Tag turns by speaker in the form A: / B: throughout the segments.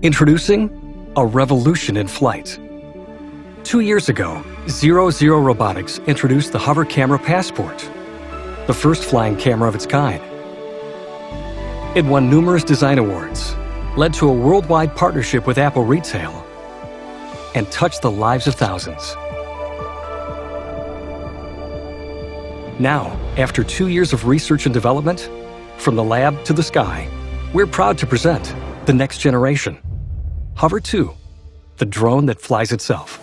A: Introducing a revolution in flight. 2 years ago, Zero Robotics introduced the Hover Camera Passport, the first flying camera of its kind. It won numerous design awards, led to a worldwide partnership with Apple Retail, and touched the lives of thousands. Now, after 2 years of research and development, from the lab to the sky, we're proud to present the next generation. Hover 2, the drone that flies itself.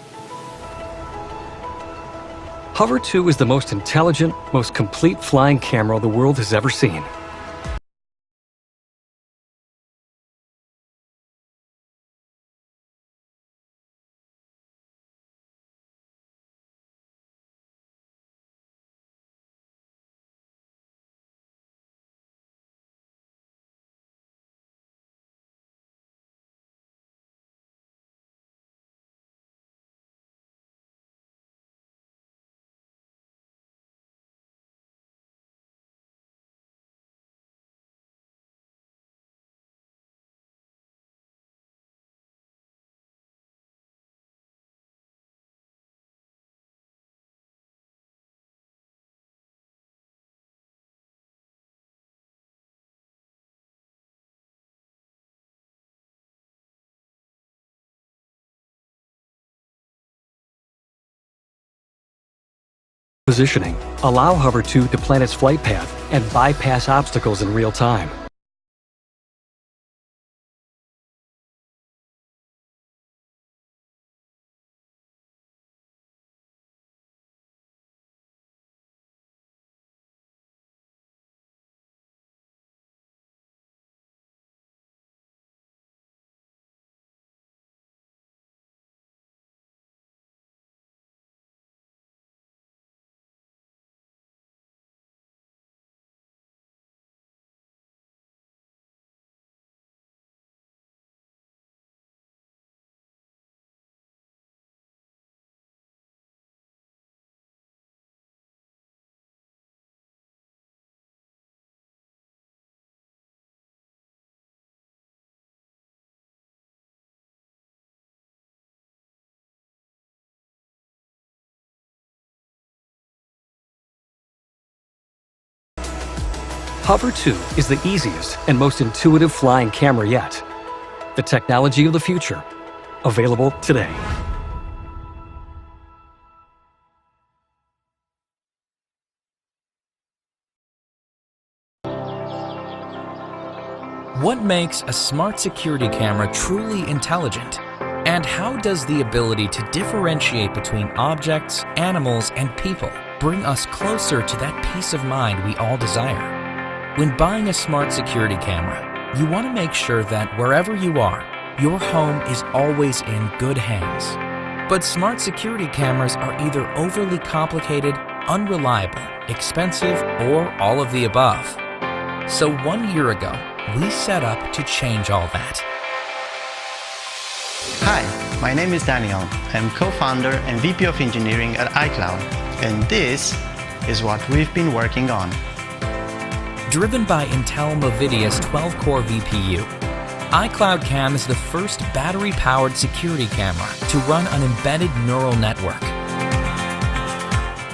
A: Hover 2 is the most intelligent, most complete flying camera the world has ever seen. Positioning allow Hover 2 to plan its flight path and bypass obstacles in real time. Hover 2 is the easiest and most intuitive flying camera yet. The technology of the future, available today.
B: What makes a smart security camera truly intelligent? And how does the ability to differentiate between objects, animals, and people bring us closer to that peace of mind we all desire? When buying a smart security camera, you want to make sure that wherever you are, your home is always in good hands. But smart security cameras are either overly complicated, unreliable, expensive, or all of the above. So 1 year ago, we set up to change all that.
C: Hi, my name is Daniel. I'm co-founder and VP of Engineering at iCloud, and this is what we've been working on.
B: Driven by Intel Movidius 12-core VPU, EyecloudCam is the first battery-powered security camera to run an embedded neural network.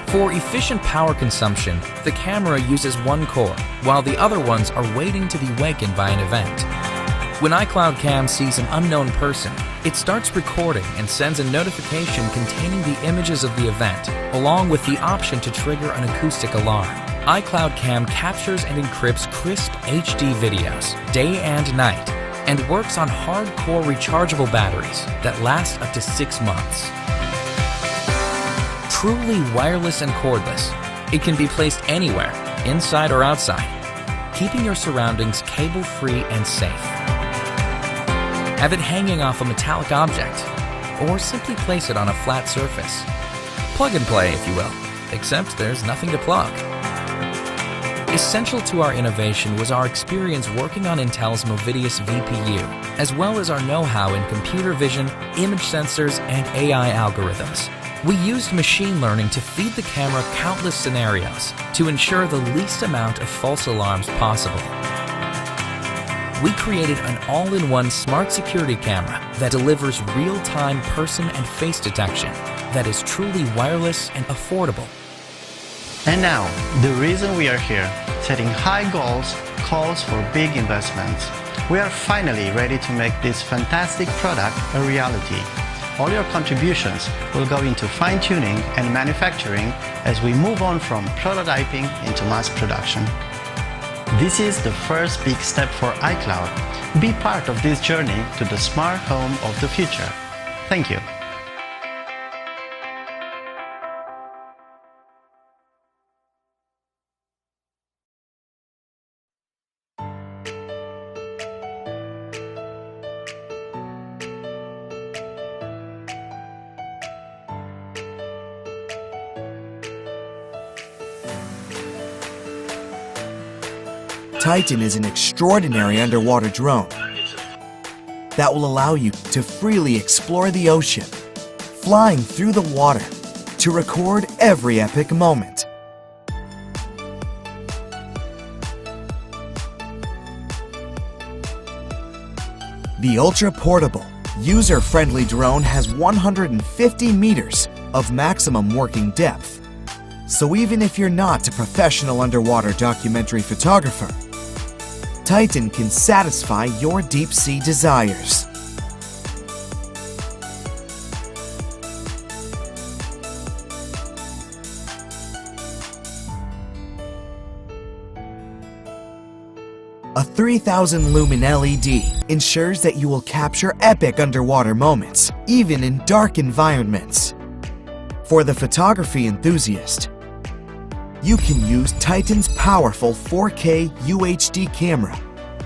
B: For efficient power consumption, the camera uses one core, while the other ones are waiting to be wakened by an event. When EyecloudCam sees an unknown person, it starts recording and sends a notification containing the images of the event, along with the option to trigger an acoustic alarm. EyecloudCam captures and encrypts crisp HD videos, day and night, and works on hardcore rechargeable batteries that last up to 6 months. Truly wireless and cordless, it can be placed anywhere, inside or outside, keeping your surroundings cable-free and safe. Have it hanging off a metallic object, or simply place it on a flat surface. Plug and play, if you will, except there's nothing to plug. Essential to our innovation was our experience working on Intel's Movidius VPU, as well as our know-how in computer vision, image sensors, and AI algorithms. We used machine learning to feed the camera countless scenarios to ensure the least amount of false alarms possible. we created an all-in-one smart security camera that delivers real-time person and face detection that is truly wireless and affordable.
C: And now, the reason we are here, setting high goals, calls for big investments. We are finally ready to make this fantastic product a reality. All your contributions will go into fine-tuning and manufacturing as we move on from prototyping into mass production. This is the first big step for iCloud. Be part of this journey to the smart home of the future. Thank you.
D: Titan is an extraordinary underwater drone that will allow you to freely explore the ocean, flying through the water to record every epic moment. The ultra-portable, user-friendly drone has 150 meters of maximum working depth. So even if you're not a professional underwater documentary photographer, Titan can satisfy your deep-sea desires. A 3000 lumen LED ensures that you will capture epic underwater moments, even in dark environments. For the photography enthusiast, you can use Titan's powerful 4K UHD camera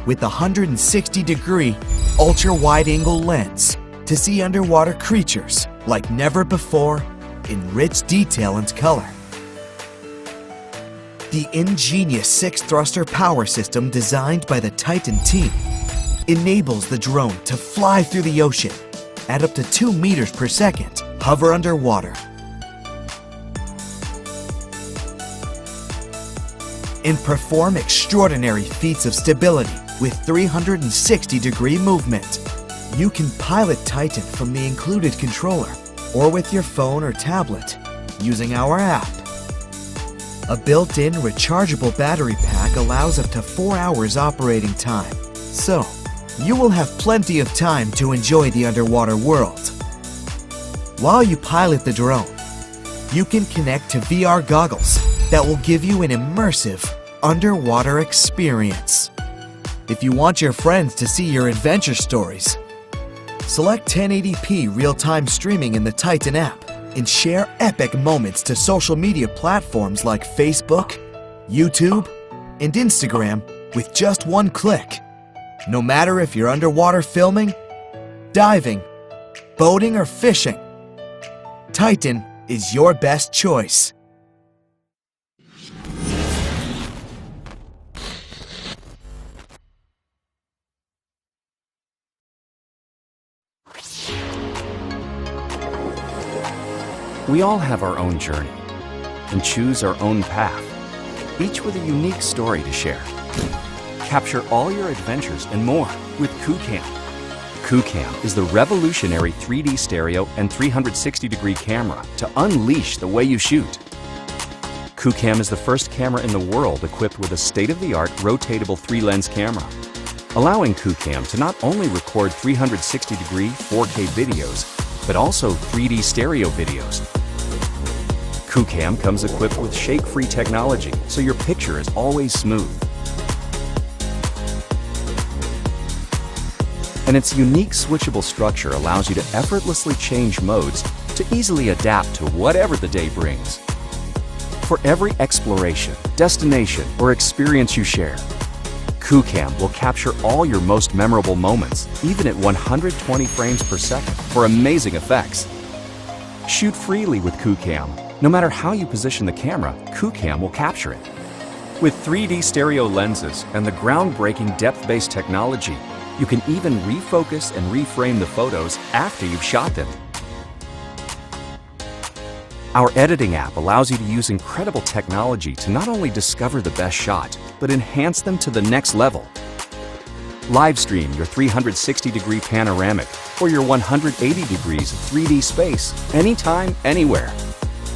D: with a 160-degree ultra-wide-angle lens to see underwater creatures like never before in rich detail and color. The ingenious 6-thruster power system designed by the Titan team enables the drone to fly through the ocean at up to 2 meters per second, hover underwater, and perform extraordinary feats of stability with 360-degree movement. You can pilot Titan from the included controller or with your phone or tablet using our app. A built-in rechargeable battery pack allows up to 4 hours operating time, so you will have plenty of time to enjoy the underwater world. While you pilot the drone, you can connect to VR goggles that will give you an immersive underwater experience. If you want your friends to see your adventure stories, select 1080p real-time streaming in the Titan app and share epic moments to social media platforms like Facebook, YouTube, and Instagram with just one click. No matter if you're underwater filming, diving, boating, or fishing, Titan is your best choice.
E: We all have our own journey and choose our own path, each with a unique story to share. Capture all your adventures and more with QooCam. QooCam is the revolutionary 3D stereo and 360-degree camera to unleash the way you shoot. QooCam is the first camera in the world equipped with a state-of-the-art rotatable 3-lens camera, allowing QooCam to not only record 360-degree 4K videos, but also 3D stereo videos. QooCam comes equipped with shake-free technology, so your picture is always smooth. And its unique switchable structure allows you to effortlessly change modes to easily adapt to whatever the day brings. For every exploration, destination, or experience you share, QooCam will capture all your most memorable moments, even at 120 frames per second, for amazing effects. Shoot freely with QooCam. No matter how you position the camera, QooCam will capture it. With 3D stereo lenses and the groundbreaking depth-based technology, you can even refocus and reframe the photos after you've shot them. Our editing app allows you to use incredible technology to not only discover the best shot, but enhance them to the next level. Live stream your 360-degree panoramic or your 180 degrees of 3D space anytime, anywhere.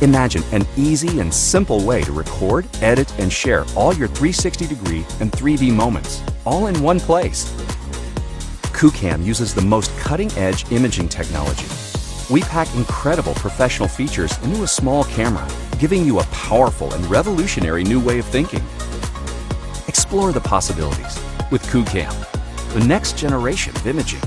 E: Imagine an easy and simple way to record, edit, and share all your 360-degree and 3D moments, all in one place. QooCam uses the most cutting-edge imaging technology. We pack incredible professional features into a small camera, giving you a powerful and revolutionary new way of thinking. Explore the possibilities with QooCam, the next generation of imaging.